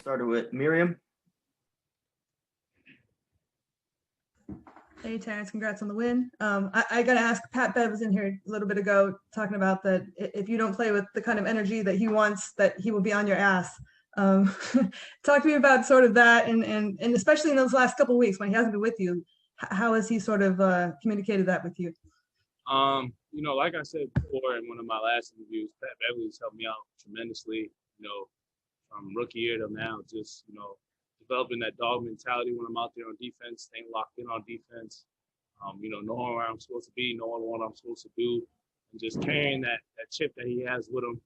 Started with Miriam. Hey, Terrence, congrats on the win. I got to ask, Pat Bev was in here a little bit ago talking about that if you don't play with the kind of energy that he wants, that he will be on your ass. Um, Talk to me about sort of that, and especially in those last couple of weeks when he hasn't been with you, how has he sort of communicated that with you? Like I said before in one of my last interviews, Pat Beverly's helped me out tremendously, from rookie year to now, just, developing that dog mentality when I'm out there on defense, staying locked in on defense, knowing where I'm supposed to be, knowing what I'm supposed to do, and just carrying that chip that he has with him,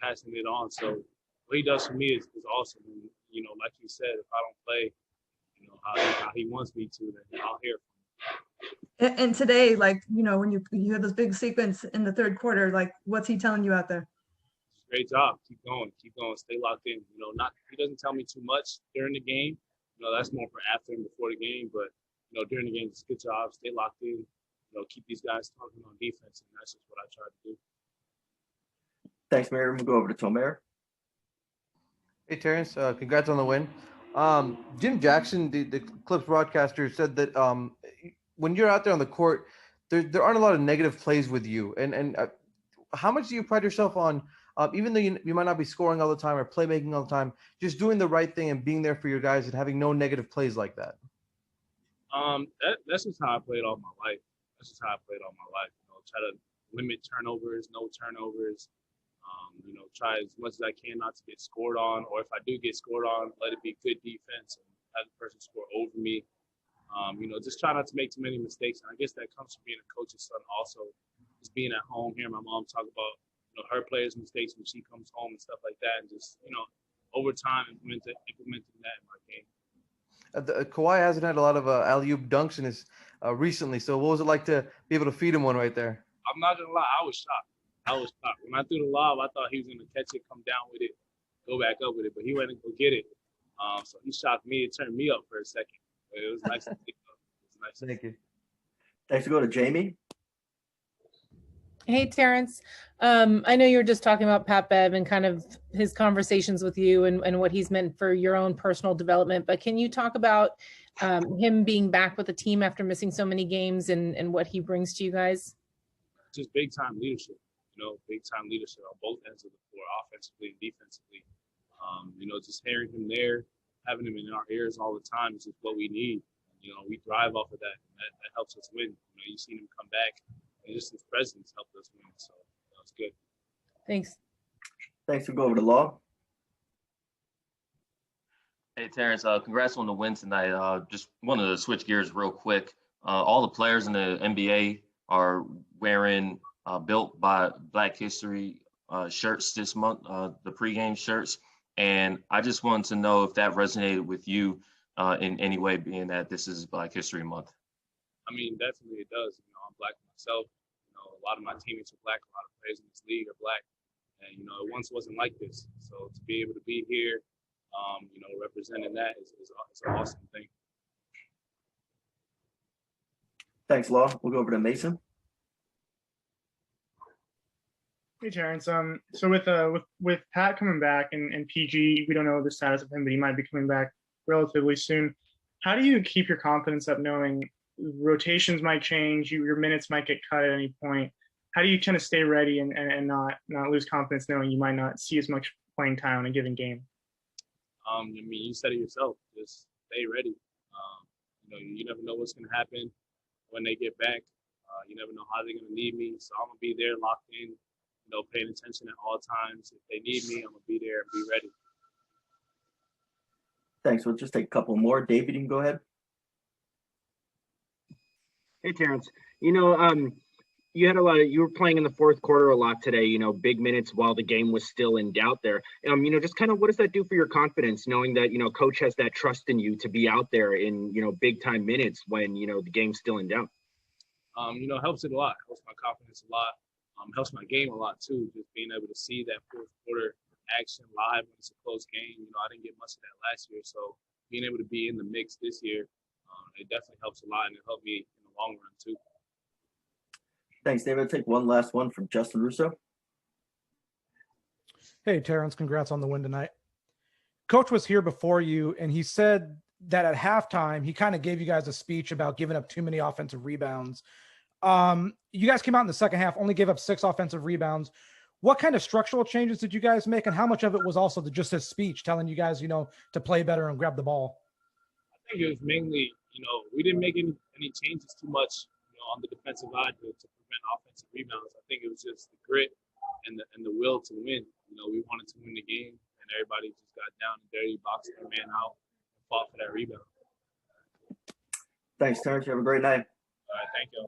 passing it on. So what he does for me is awesome. And, like you said, if I don't play, how he wants me to, then I'll hear from him. And today, like, when you had this big sequence in the third quarter, like, what's he telling you out there? Great job. Keep going, stay locked in. He doesn't tell me too much during the game. That's more for after and before the game. But, during the game, it's good job, stay locked in, keep these guys talking on defense. And that's just what I try to do. Thanks, Miriam. We'll go over to Tomer. Hey, Terrence, congrats on the win. Jim Jackson, the Clips broadcaster, said that when you're out there on the court, there aren't a lot of negative plays with you. And how much do you pride yourself on, even though you might not be scoring all the time or playmaking all the time, just doing the right thing and being there for your guys and having no negative plays like that? That's just how I played all my life. Try to limit turnovers, no turnovers. Try as much as I can not to get scored on, or if I do get scored on, let it be good defense and have the person score over me. Just try not to make too many mistakes. And I guess that comes from being a coach's son also. Just being at home, hearing my mom talk about, her players' mistakes when she comes home and stuff like that. And just, over time, implementing that in my game. Kawhi hasn't had a lot of alley-oop dunks in his recently. So what was it like to be able to feed him one right there? I'm not going to lie. I was shocked. When I threw the lob, I thought he was going to catch it, come down with it, go back up with it. But he went and go get it. So he shocked me. It turned me up for a second. But it was nice to pick up. It was nice. Thank you. Thanks. To go to Jamie. Hey, Terrence. I know you were just talking about Pat Bev and kind of his conversations with you and what he's meant for your own personal development. But can you talk about him being back with the team after missing so many games and what he brings to you guys? Just big-time leadership. Big-time leadership on both ends of the floor, offensively and defensively. Just hearing him there, having him in our ears all the time is just what we need. We thrive off of that. And that helps us win. You've seen him come back, and just his presence helped us win. So that was good. Thanks. Thanks. We'll go over to Law. Hey, Terrence, congrats on the win tonight. Just wanted to switch gears real quick. All the players in the NBA are wearing Built by Black History shirts this month, the pregame shirts. And I just wanted to know if that resonated with you in any way, being that this is Black History Month. I mean, definitely it does. I'm Black myself. A lot of my teammates are Black. A lot of players in this league are Black. And, it once wasn't like this. So to be able to be here, representing that is an awesome thing. Thanks, Law. We'll go over to Mason. Hey, Terrence. So with Pat coming back and PG, we don't know the status of him, but he might be coming back relatively soon. How do you keep your confidence up knowing rotations might change, your minutes might get cut at any point? How do you kind of stay ready and not lose confidence knowing you might not see as much playing time in a given game? You said it yourself. Just stay ready. You never know what's going to happen when they get back. You never know how they're going to need me. So I'm going to be there locked in, paying attention at all times. If they need me, I'm going to be there and be ready. Thanks. We'll just take a couple more. David, you can go ahead. Hey, Terrence. You had you were playing in the fourth quarter a lot today, big minutes while the game was still in doubt there. Just kind of what does that do for your confidence, knowing that, coach has that trust in you to be out there in, big time minutes when, the game's still in doubt? Helps it a lot. Helps my confidence a lot. Helps my game a lot too. Just being able to see that fourth quarter action live when it's a close game. I didn't get much of that last year. So being able to be in the mix this year, it definitely helps a lot, and it helped me in the long run too. Thanks, David. I'll take one last one from Justin Russo. Hey, Terrence, congrats on the win tonight. Coach was here before you, and he said that at halftime, he kind of gave you guys a speech about giving up too many offensive rebounds. You guys came out in the second half, only gave up 6 offensive rebounds. What kind of structural changes did you guys make, and how much of it was also just his speech telling you guys, to play better and grab the ball? I think it was mainly, we didn't make any changes too much, on the defensive line to prevent offensive rebounds. I think it was just the grit and the will to win. We wanted to win the game, and everybody just got down and dirty, boxed their man out, and fought for that rebound. Thanks, Terrence. You have a great night. All right, thank you.